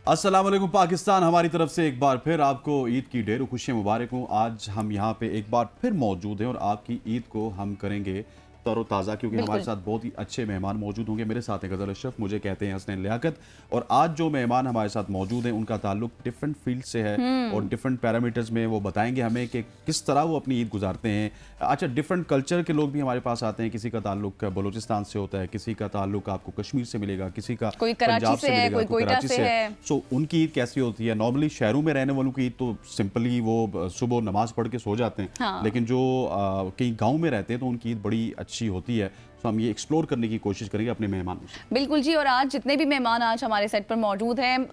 अस्सलाम वालेकुम पाकिस्तान, हमारी तरफ से एक बार फिर आपको ईद की ढेरों खुशियाँ मुबारक हों। आज हम यहाँ पे एक बार फिर मौजूद हैं और आपकी ईद को हम करेंगे तरोताज़ा, क्योंकि हमारे साथ बहुत ही अच्छे मेहमान मौजूद होंगे। मेरे साथ हैं गज़ल अशरफ, मुझे कहते हैं हसनैन लियाकत। और आज जो मेहमान हमारे साथ मौजूद हैं उनका ताल्लुक डिफरेंट फील्ड से है और डिफरेंट पैरामीटर्स में वो बताएंगे हमें कि किस तरह वो अपनी ईद गुजारते हैं। अच्छा, डिफरेंट कल्चर के लोग भी हमारे पास आते हैं। किसी का ताल्लुक बलूचिस्तान से होता है, किसी का ताल्लुक आपको कश्मीर से मिलेगा, किसी का कोई पंजाब से मिलेगा, कोई कराची से है। सो उनकी ईद कैसी होती है? नॉर्मली शहरों में रहने वालों की ईद तो सिंपली वो सुबह नमाज पढ़ के सो जाते हैं। हाँ। लेकिन जो कहीं गांव में रहते हैं तो उनकी ईद बड़ी अच्छी होती है। तो हम ये एक्सप्लोर करने की कोशिश करेंगे अपने मेहमानों से। बिल्कुल जी। और आज जितने भी मेहमान आज हमारे सेट पर मौजूद हैं,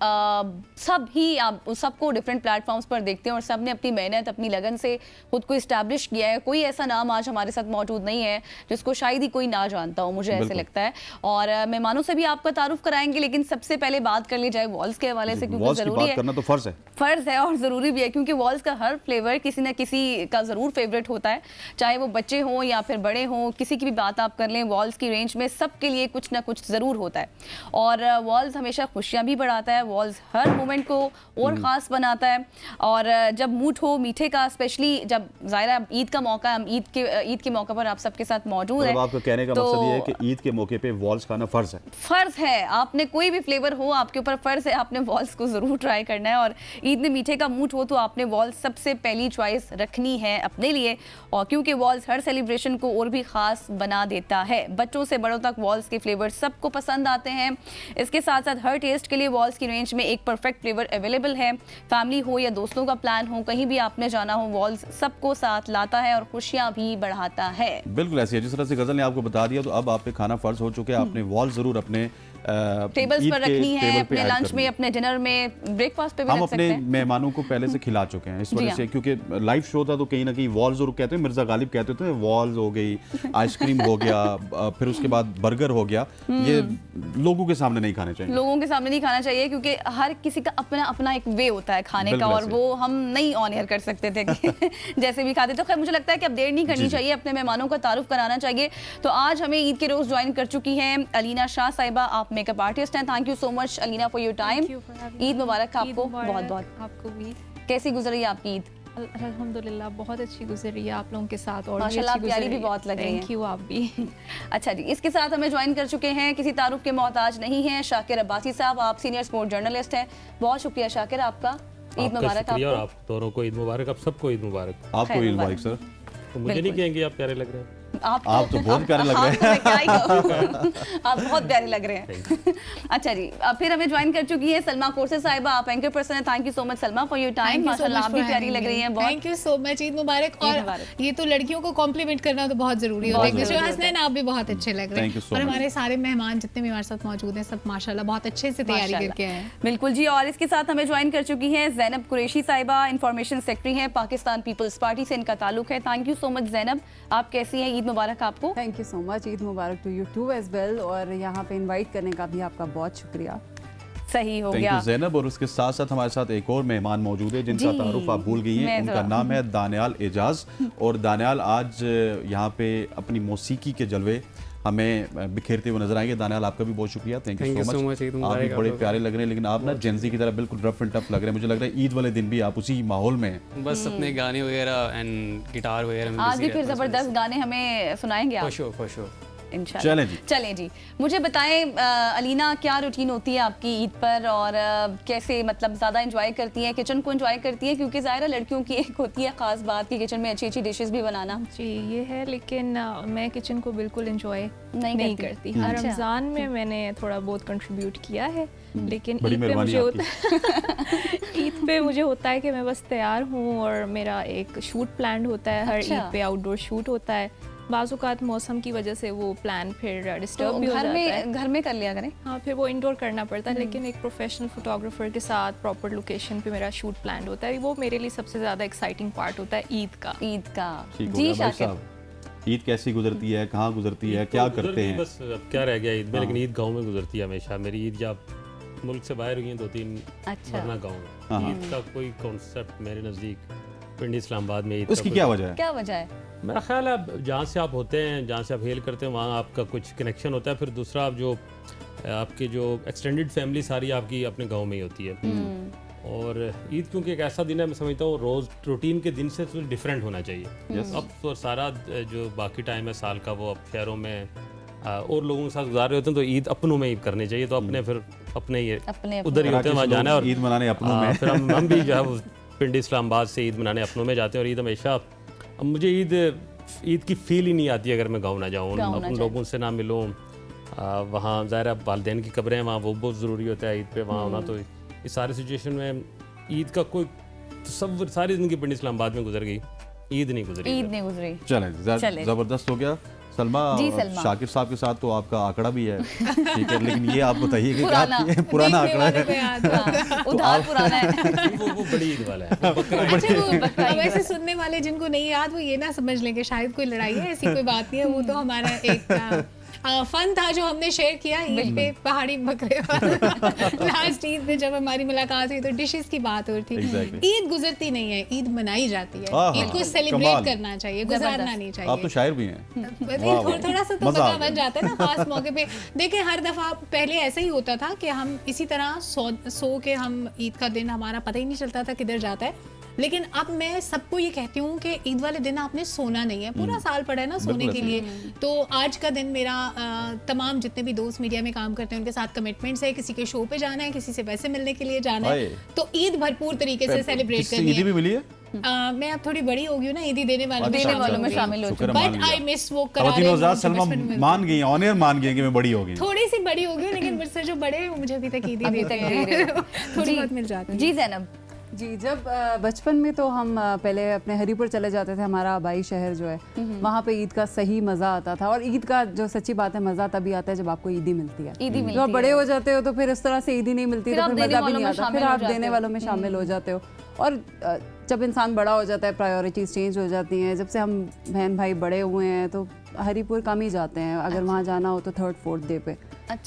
सब ही आप सबको डिफरेंट प्लेटफॉर्म्स पर देखते हैं और सब ने अपनी मेहनत, अपनी लगन से खुद को इस्टेब्लिश किया है। कोई ऐसा नाम आज हमारे साथ मौजूद नहीं है जिसको शायद ही कोई ना जानता हो, मुझे ऐसे लगता है। और मेहमानों से भी आपका तारुफ कराएंगे, लेकिन सबसे पहले बात कर ली जाए वॉल्स के हवाले से, क्योंकि जरूरी है, करना तो फर्ज है और ज़रूरी भी है, क्योंकि वॉल्स का हर फ्लेवर किसी न किसी का ज़रूर फेवरेट होता है। चाहे वो बच्चे हों या फिर बड़े हों, किसी की भी बात आप कर लें, वॉल्स की रेंज में सबके लिए कुछ ना कुछ ज़रूर होता है। और वॉल्स हमेशा खुशियाँ भी बढ़ाता है, वॉल्स हर मोमेंट को और ख़ास बनाता है। और जब मूड हो मीठे का, स्पेशली जब ज़ाहिरा ईद का मौका है, हम ईद के मौके पर आप सबके साथ मौजूद है। आपको कहने का मकसद ये है कि ईद के मौके पे वॉल्स खाना फ़र्ज़ है। आपने कोई भी फ्लेवर हो, आपके ऊपर फ़र्ज़ है, आपने वॉल्स को ज़रूर ट्राई करना है। और ईद में मीठे का मूड हो तो आपने वॉल्स सबसे पहली चॉइस रखनी है अपने लिए, और क्योंकि वॉल्स हर सेलिब्रेशन को और भी ख़ास बना देता है। बच्चों से बड़ों तक वॉल्स के फ्लेवर सबको पसंद आते हैं। इसके साथ साथ हर टेस्ट के लिए वॉल्स की रेंज में एक परफेक्ट फ्लेवर अवेलेबल है। फैमिली हो या दोस्तों का प्लान हो, कहीं भी आपने जाना हो, वॉल्स सबको साथ लाता है और खुशियां भी बढ़ाता है। बिल्कुल ऐसी है। जिस तरह से गजल ने आपको बता दिया, तो अब आप पे खाना फर्ज हो चुके हैं। आपने वॉल जरूर अपने टेबल्स पर रखनी है, अपने लंच में, अपने डिनर में, ब्रेकफास्ट पे भी रख सकते हैं। हम अपने मेहमानों को पहले से खिला चुके हैं इस वजह से, क्योंकि लाइव शो था तो कहीं ना कहीं वॉल जरूर कहते हैं। मिर्जा गालिब कहते थे वॉल्स हो गई, आइसक्रीम हो गया, फिर उसके बाद बर्गर हो गया। ये लोगों के सामने नहीं खाने चाहिए, लोगों के सामने नहीं खाना चाहिए, क्योंकि हर किसी का अपना अपना एक वे होता है खाने का, और वो हम नहीं ऑन एयर कर सकते थे जैसे भी खाते। तो खैर मुझे लगता है कि अब देर नहीं करनी चाहिए, अपने मेहमानों का तारुफ कराना चाहिए। तो आज हमें ईद के रोज ज्वाइन कर चुकी हैं अलीना शाह साहिबा। आप मेकअप आर्टिस्ट हैं। Thank you so much Alina for your time. Eid मुबारक आपको, बहुत बहुत। आपको भी। कैसी गुजरी है आपकी ईद? अल्हम्दुलिल्लाह बहुत अच्छी गुजरी है आप लोगों के साथ, और माशाल्लाह प्यारी भी बहुत लग रही है। थैंक यू, आप भी। अच्छा जी, इसके साथ हमें ज्वाइन कर चुके हैं, किसी तारुफ के मोहताज नहीं हैं, शाकिर अब्बासी साहब। आप सीनियर स्पोर्ट जर्नलिस्ट हैं। बहुत शुक्रिया शाकिर आपका। ईद मुबारक आपको। और आप दोनों को ईद मुबारक, आप सबको ईद मुबारक। आपको ईद मुबारक सर। तो मुझे नहीं कहेंगे आप प्यारे लग रहे हैं? आप तो बहुत प्यारे लग रहे हैं। आप बहुत प्यारे लग रहे हैं। अच्छा जी, फिर हमें ज्वाइन कर चुकी है सलमा कोर्से साहिबा। आप एंकर पर्सन है। Thank you so much Salma for your time. माशाल्लाह आप भी प्यारी लग रही हैं बहुत। Thank you so much. Eid मुबारक। और ये तो लड़कियों को कॉम्प्लीमेंट करना तो बहुत जरूरी होता है। हसनैन आप भी बहुत अच्छे लग रहे हैं, और हमारे सारे मेहमान जितने भी हमारे साथ मौजूद हैं सब माशाल्लाह बहुत अच्छे से तैयारी करके आए हैं। बिल्कुल जी। और इसके साथ हमें ज्वाइन कर चुकी है ज़ैनब कुरैशी साहिबा, इंफॉर्मेशन सेक्रेटरी हैं, पाकिस्तान पीपल्स पार्टी से इनका ताल्लुक है। Thank you so much Zainab, आप कैसी हैं? ईद मुबारक आपको। Thank you so much. Eid मुबारक to you too as well. और यहाँ पे इनवाइट करने का भी आपका बहुत शुक्रिया। सही हो गया। गया ज़ैनब। और उसके साथ साथ हमारे साथ एक और मेहमान मौजूद है जिनका तारुफ आप भूल गई हैं। उनका नाम है दानियाल एजाज। और दानियाल आज यहाँ पे अपनी मौसीकी के जलवे हमें बिखेरते हुए नजर आएंगे। दानियाल आपका भी बहुत शुक्रिया। Thank you so much. आप भी बड़े प्यारे लग रहे हैं, लेकिन आप ना जेंजी की तरह बिल्कुल रफ एंड टफ लग रहे हैं। मुझे लग रहा है ईद वाले दिन भी आप उसी माहौल में हैं। बस अपने गाने वगैरह एंड गिटार वगैरह। आज भी फिर जबरदस्त गाने हमें सुनाएंगे आप? For sure. चलें जी। मुझे बताएं अलीना, क्या रूटीन होती है आपकी ईद पर, और कैसे मतलब ज़्यादा एंजॉय करती हैं, किचन को एंजॉय करती हैं? क्योंकि ज़ाहिर है लड़कियों की एक होती है ख़ास बात कि किचन में अच्छी अच्छी डिशेस भी बनाना। जी ये है, लेकिन मैं किचन को बिल्कुल एंजॉय नहीं करती। रमज़ान में मैंने थोड़ा बहुत कंट्रीब्यूट किया है, लेकिन ईद पे मुझे होता है कि मैं बस तैयार हूँ और मेरा एक शूट प्लान होता है। हर ईद पे आउटडोर शूट होता है। बाज़-औक़ात मौसम की वजह से वो प्लान फिर डिस्टर्ब भी हो जाता है। घर में कर लिया करें। हाँ, फिर वो इंडोर करना पड़ता है, लेकिन एक प्रोफेशनल फोटोग्राफर के साथ प्रॉपर लोकेशन पे मेरा शूट प्लान होता है। वो मेरे लिए सबसे ज़्यादा एक्साइटिंग पार्ट होता है ईद का। जी शाकिर, ईद कैसी गुजरती है, कहाँ गुजरती है, क्या करते हैं? बस अब क्या रह गया ईद में, लेकिन ईद गाँव में गुजरती है हमेशा। मेरी ईद जब मुल्क से बाहर हुई हैं 2-3 वरना गाँव में। ईद का कोई कॉन्सेप्ट मेरे नज़दीक पिंडी इस्लामाबाद में ईद। उसकी क्या वजह है? क्या वजह है? मेरा ख्याल है जहाँ से आप होते हैं, जहाँ से आप हेल करते हैं, वहाँ आपका कुछ कनेक्शन होता है। फिर दूसरा, आप जो आपके जो एक्सटेंडेड फैमिली सारी आपकी अपने गांव में ही होती है। और ईद क्योंकि एक ऐसा दिन है, मैं समझता हूँ रोज़ रूटीन के दिन से थोड़ा डिफरेंट होना चाहिए। अब तो सारा जो बाकी टाइम है साल का वो अब शहरों में और लोगों के साथ गुजार रहे होते हैं, तो ईद अपनों में ही करनी चाहिए। तो अपने फिर अपने ही उधर ही होते हैं, वहाँ जाना है और ईद मनाने अपनों में। फिर हम भी जो है वो पिंडी इस्लामाबाद से ईद मनाने अपनों में जाते हैं। और ईद हमेशा, अब मुझे ईद की फील ही नहीं आती अगर मैं गाँव ना जाऊँ, अपने लोगों से ना मिलूँ। वहाँ ज़ाहिर है वालिदैन की कब्रें हैं, वहाँ वो बहुत ज़रूरी होता है ईद पे वहाँ होना। तो इस सारे सिचुएशन में ईद का कोई तस्वर, सारी ज़िंदगी पिंडी इस्लामाबाद में गुजर गई, ईद नहीं गुजरी। चलें, ज़बरदस्त हो गया। सलमा, शाकिर साहब के साथ तो आपका आंकड़ा भी है, ठीक है, लेकिन ये आप बताइए कि क्या पुराना आंकड़ा है? उधार पुराना है। वो बड़ी ईद वाला है। वैसे सुनने वाले जिनको नहीं याद वो ये ना समझ लेंगे शायद कोई लड़ाई है, ऐसी कोई बात नहीं है। वो तो हमारा एक फन था जो हमने शेयर किया ईद पे, पहाड़ी बकरे वाला। लास्ट ईद पे जब हमारी मुलाकात हुई तो डिशेस की बात हो रही थी। ईद गुजरती नहीं है, ईद मनाई जाती है। ईद को सेलिब्रेट करना चाहिए, गुजारना नहीं चाहिए। आप तो शायर भी हैं। थोड़ा सा तो पता बन जाता है ना खास मौके पे। देखिए हर दफा पहले ऐसा ही होता था कि हम इसी तरह सो के हम ईद का दिन हमारा पता ही नहीं चलता था किधर जाता है। लेकिन अब मैं सबको ये कहती हूँ कि ईद वाले दिन आपने सोना नहीं है, पूरा साल पड़ा है ना सोने के लिए। तो आज का दिन मेरा तमाम जितने भी दोस्त मीडिया में काम करते हैं उनके साथ कमिटमेंट्स है, किसी के शो पे जाना है, किसी से वैसे मिलने के लिए जाना है। तो ईद भरपूर तरीके से सेलिब्रेट करनी है। ईद भी मिली है? मैं अब थोड़ी बड़ी हो गई हूँ ना, ईदी देने वालों में शामिल हो चुकी हूँ। बट आई मिस वो सलमा मान गई, ऑन एयर मान गई कि मैं बड़ी हो गई। थोड़ी सी बड़ी हो गई लेकिन मुझसे जो बड़े हैं वो मुझे अभी तक ईदी देते हैं, थोड़ी बहुत मिल जाती है। जी ज़ैनब जी, जब बचपन में तो हम पहले अपने हरीपुर चले जाते थे, हमारा आबाई शहर जो है, वहाँ पे ईद का सही मज़ा आता था। और ईद का जो सच्ची बात है मज़ा तभी आता है जब आपको ईदी मिलती है। जब बड़े हो जाते हो तो फिर इस तरह से ईदी नहीं मिलती तो फिर मज़ा भी नहीं आता, फिर आप देने वालों में शामिल हो जाते हो। और जब इंसान बड़ा हो जाता है प्रायोरिटीज़ चेंज हो जाती हैं। जब से हम बहन भाई बड़े हुए हैं तो हरीपुर कम ही जाते हैं, अगर वहाँ जाना हो तो 3rd 4th डे पे।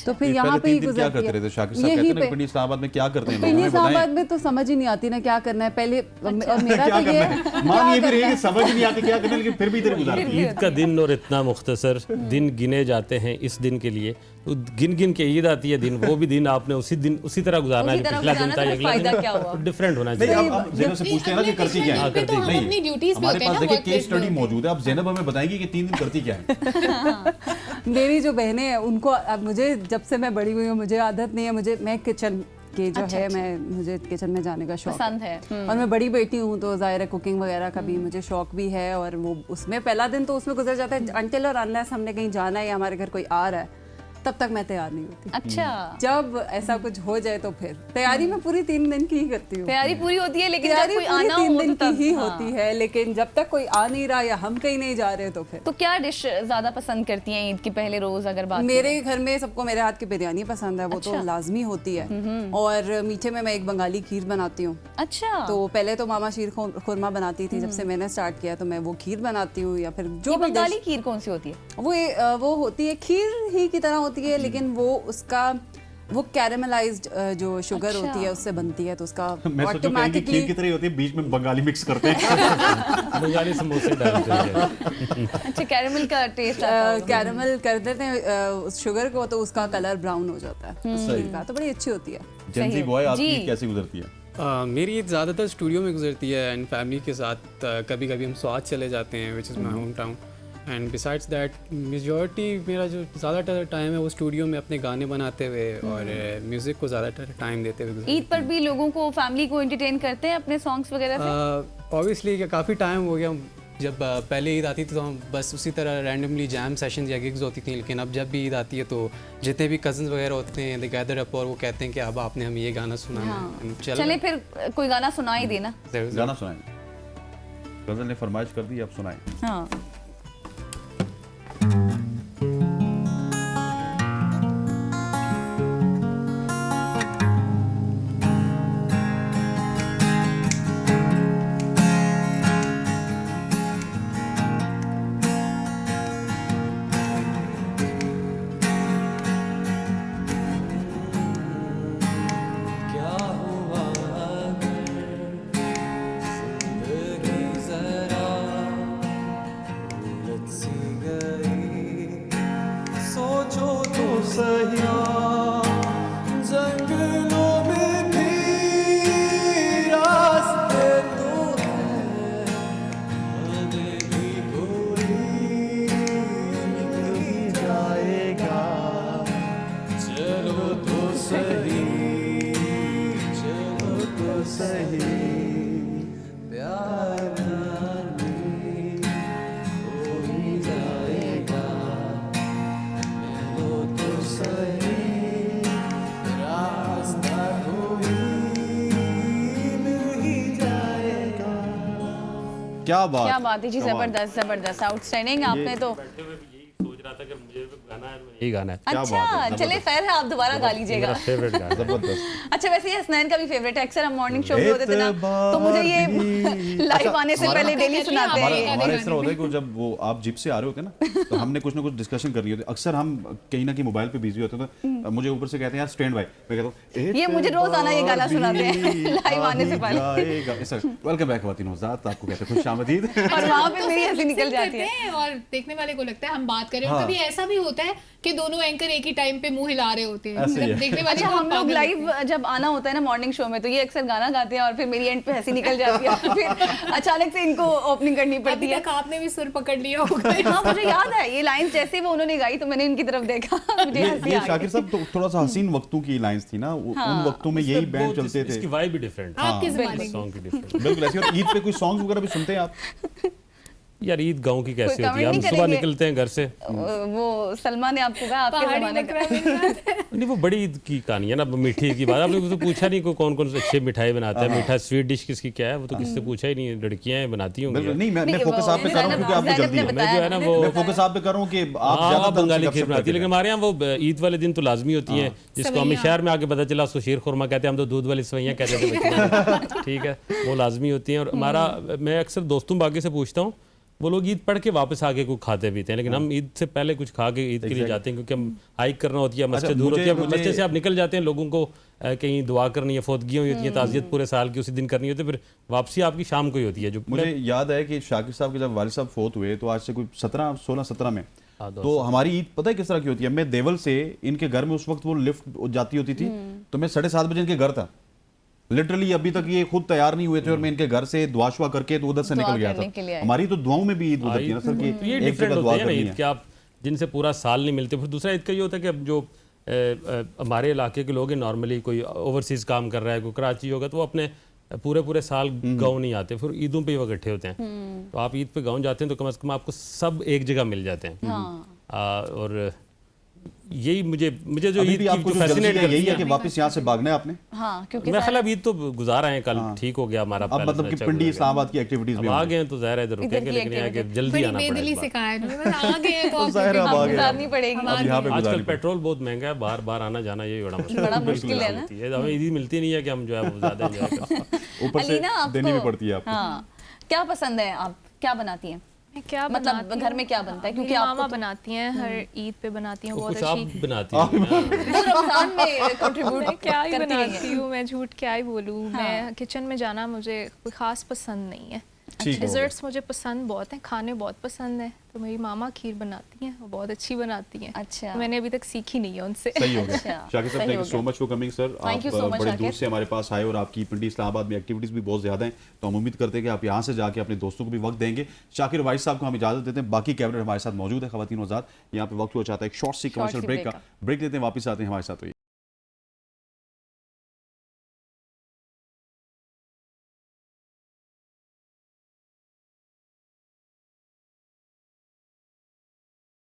तो फिर यहाँ पे ही क्या करते रहे थे शाकिर साहब? कहते हैं ना पिंडी इस्लामाबाद में क्या करते हैं? पिंडी इस्लामाबाद में तो समझ ही नहीं आती ना क्या करना है पहले। और मेरा तो ये मान ये भी रही कि समझ नहीं आती क्या करना है, लेकिन फिर भी इधर गुजारते हैं। ईद का दिन और इतना मुख्तसर दिन गिने जाते हैं इस दिन के लिए, तो गिन के ईद आती है दिन, वो भी दिन आपने उसी तरह गुजारना है। पिछला दिन था, अगला दिन डिफरेंट होना चाहिए। अब ज़ैनब से पूछते हैं ना कि करती क्या है? नहीं, हमारे पास देखिए केस स्टडी मौजूद है। अब ज़ैनब हमें बताएंगी कि 3 दिन करती क्या है। मेरी जो बहनें हैं उनको, अब मुझे जब से मैं बड़ी हुई हूँ मुझे आदत नहीं है, मैं किचन के जो है मुझे किचन में जाने का शौक पसंद है। और मैं बड़ी बेटी हूँ तो जाहिर है कुकिंग वगैरह का भी मुझे शौक भी है। और वो उसमें पहला दिन तो उसमें गुजर जाता है अनटिल और अनलेस हमने कहीं जाना है या हमारे घर कोई आ रहा है, तब तक मैं तैयार नहीं होती। अच्छा, जब ऐसा कुछ हो जाए तो फिर तैयारी मैं पूरी 3 दिन की ही करती हूँ। तैयारी पूरी होती है लेकिन जब कोई आना हो 3 दिन तो की ही होती है, लेकिन जब तक कोई आ नहीं रहा या हम कहीं नहीं जा रहे तो फिर। तो क्या डिश ज्यादा पसंद करती हैं ईद के पहले रोज? अगर बात मेरे घर में सबको मेरे हाथ की बिरयानी पसंद है, वो तो लाजमी होती है। और मीठे में मैं एक बंगाली खीर बनाती हूँ। अच्छा, तो पहले तो मामा शीर खुरमा बनाती थी, जब से मैंने स्टार्ट किया तो मैं वो खीर बनाती हूँ। या फिर जो बंगाली खीर कौन सी होती है? वो होती है खीर ही की तरह होती है, लेकिन वो कैरेमलाइज्ड जो शुगर होती है उससे बनती है, तो उसका ऑटोमेटिकली खीर की तरह होती है, बीच में बंगाली मिक्स करते हैं। बंगाली समोसे डालते हैं। अच्छा, कैरेमल का टेस्ट कैरेमल कर देते हैं उस शुगर को, तो उसका कलर ब्राउन हो जाता है उस खीर का, तो बड़ी अच्छी होती है। जेंजी बॉय, आपकी ईद कैसी गुजरती है? मेरी ईद ज़्यादातर स्टूडियो में गुजरती है एंड फैमिली के साथ। कभी कभी हम स्वाद चले जाते हैं, which is my home town. And besides that majority मेरा जो ज़्यादातर टाइम है वो स्टूडियो में अपने गाने बनाते हुए और म्यूज़िक को ज़्यादातर टाइम देते हुए। ईद पर भी लोगों को, फैमिली को एंटरटेन करते हैं अपने सॉन्ग्स वगैरह से? ऑब्वियसली काफ़ी टाइम हो गया, जब पहले ईद आती थी तो हम बस उसी तरह रैंडमली जैम सेशंस या गिग्स होती थी, लेकिन अब जब भी ईद आती है तो जितने भी कज़न्स वगैरह होते हैं दे गैदर अप और वो कहते हैं कि अब आपने हमें ये गाना सुना है। चले फिर कोई गाना सुना ही देना। गाना सुनाएं, गजल ने फरमाइश कर दी, अब सुनाएं। हाँ, सही क्या बात है जी, जबरदस्त जबरदस्त, आउटस्टैंडिंग। आपने तो सोच रहा था कि मुझे गाना है, यही गाना है। अच्छा चले खैर है, आप दोबारा गा लीजिएगा। फेवरेट गाना। जबरदस्त। अच्छा वैसे ये हसनैन का भी फेवरेट है, अक्सर हम मॉर्निंग शो में होते थे ना, तो मुझे ये लाइव आने से पहले डेली सुनाते हैं। हमारा इस तरह होता है कि जब वो आप जिप से आ रहे होते हैं ना, तो हमने कुछ ना कुछ डिस्कशन करनी होती है। अक्सर हम कहीं ना कहीं मोबाइल पे बिजी होते हैं, तो मुझे ऊपर से कहते हैं यार स्टैंड बाय, मैं कहता हूँ ये मुझे रोज आना ये गाना सुनाते हैं लाइव आने से पहले। वेलकम बैक खवातीन हज़रात, आपको कहते हैं खुशामदीद। और वहाँ पे मेरी हंसी निकल जाती है और देखने वाले को लगता है हम बात कर रहे हैं। कभी ऐसा भी होता है कि दोनों एंकर एक ही टाइम पे मुंह हिला रहे होते हैं, देखने वाले अच्छा, हम लोग लाइव जब आना होता है ना मॉर्निंग शो में, तो ये अक्सर गाना गाते हैं और फिर मेरी एंड पे हंसी निकल जाती है, फिर अचानक से इनको ओपनिंग करनी पड़ती है। आपने भी सुर पकड़ लिया होगा। हाँ मुझे याद है ये लाइन जैसे वो उन्होंने गाई तो मैंने इनकी तरफ देखा, मुझे हंसी ये आ गई। शाकिर साहब तो थोड़ा सा हसीन वक्तों की लाइंस थी ना, उन वक्तों में यही बैंड चलते थे। इसकी वाइब भी डिफरेंट है, आपके ज़माने सॉन्ग की डिफरेंट। बिल्कुल ऐसे। और ईद पे कोई सॉन्ग्स वगैरह भी सुनते हैं आप? यार ईद गांव की कैसी कोई होती है? comment हम नहीं सुबह करेंगे? निकलते हैं घर से, वो सलमा ने आपको कहा आपके जमाने का। नहीं वो बड़ी ईद की कहानी है ना, मीठी ईद की बात। आपने तो पूछा नहीं कौन कौन से अच्छे मिठाई बनाता है, मीठा स्वीट डिश किसकी क्या है, वो तो किससे पूछा ही नहीं। लड़कियां बनाती होंगी। बिल्कुल नहीं, मैं फोकस आप पे कर रहा हूँ क्योंकि आपको जल्दी है। मैं जो है ना वो मैं फोकस आप पे कर रहा हूँ कि आप ज्यादा बंगाली खीर बनाती है, लेकिन हमारे यहाँ वो ईद वाले दिन तो लाजमी होती है, जिसको हमें शहर में आके पता चला उसको शीर खुरमा कहते हैं, हम तो दूध वाली सवैयाँ कहते थे बचपन में। ठीक है, वो लाजमी होती हैं। और हमारा, मैं अक्सर दोस्तों बाकी से पूछता हूँ, वो लोग ईद पढ़ के वापस आके कुछ खाते पीते हैं, लेकिन हम ईद से पहले कुछ खा के ईद के लिए जाते हैं, क्योंकि हम हाइक करना होती है, मस्जिद दूर होती है, मस्जिद से आप निकल जाते हैं, लोगों को कहीं दुआ करनी है, फौतगियाँ होती हैं, ताज़ियत पूरे साल की उसी दिन करनी होती है, फिर वापसी आपकी शाम को ही होती है। जो मुझे याद है कि शाकिर साहब के जब वालिद साहब फोत हुए, तो आज से कोई 16-17 में, तो हमारी ईद पता है किस तरह की होती है। मैं देवल से इनके घर में उस वक्त वो लिफ्ट जाती होती थी, तो मैं 7:30 बजे इनके घर था। लिटरली अभी तक ये खुद तैयार नहीं हुए थे और मैं इनके घर से दुआ शुआ करके तो उधर से निकल गया था। हमारी तो दुआओं में भी ईद गुजरती है ना सर, कि ये डिफरेंट होती है ना ईद के, आप जिनसे पूरा साल नहीं मिलते। फिर दूसरा ईद का ये होता है कि अब जो हमारे इलाके के लोग हैं, नॉर्मली कोई ओवरसीज काम कर रहा है, कोई कराची होगा, तो वो अपने पूरे साल गाँव नहीं आते, फिर ईदों पे ही वो इकट्ठे होते हैं। तो आप ईद पे गाँव जाते हैं तो कम से कम आपको सब एक जगह मिल जाते हैं। और यही मुझे जो ईद की जो फैसिनेट यही है कि वापस यहाँ से भागना है आपने। हाँ, क्योंकि मैं ख्याल ईद तो गुजारा है, कल ठीक हो गया हमारा। अब मतलब कि पिंडी इस्लामाबाद की एक्टिविटीज भी आ गए हैं तो ज़ाहिर है इधर रुकेंगे, लेकिन यहाँ के जल्दी आना बेदिली से कहा है आ गए हैं तो ज़ाहिर है भाग गुजारनी पड़ेगी। आजकल पेट्रोल बहुत महंगा है, बार आना जाना ये बड़ा मुश्किल है ना। हमें ईद मिलती नहीं है कि हम जो है वो ज़्यादा एंजॉय करें, ऊपर से देनी भी पड़ती है आपको। हाँ, क्या पसंद है, आप क्या बनाती हैं? क्या मतलब घर में क्या बनता है? क्योंकि मामा बनाती हैं, हर ईद पे बनाती हैं, बहुत कुछ आप अच्छी। बनाती हैं रमजान में कंट्रीब्यूट क्या ही बनाती हूँ मैं, झूठ क्या ही बोलूँ। मैं किचन में जाना मुझे कोई खास पसंद नहीं है। डिजर्ट्स मुझे पसंद बहुत हैं, खाने बहुत पसंद है, तो मेरी मामा खीर बनाती हैं, वो बहुत अच्छी बनाती हैं। अच्छा, तो मैंने अभी तक सीखी नहीं है उनसे। सही हो गया। शाकिर साहब, thank you so much for coming sir. आप बड़े दूर से हमारे पास आए और आपकी पिंडी इस्लामाबाद में एक्टिविटीज भी बहुत ज्यादा हैं, तो हम उम्मीद करते हैं कि आप यहाँ से जाके अपने दोस्तों को भी वक्त देंगे। शाकिर वाइस साहब को हम इजाजत देते हैं, बाकी कैबिनेट हमारे साथ मौजूद है। खवातीन हज़रात, यहाँ पे वक्त हुआ चाहता है एक शॉर्ट सी कमर्शियल ब्रेक का। ब्रेक लेते हैं, वापस आते हैं, हमारे साथ।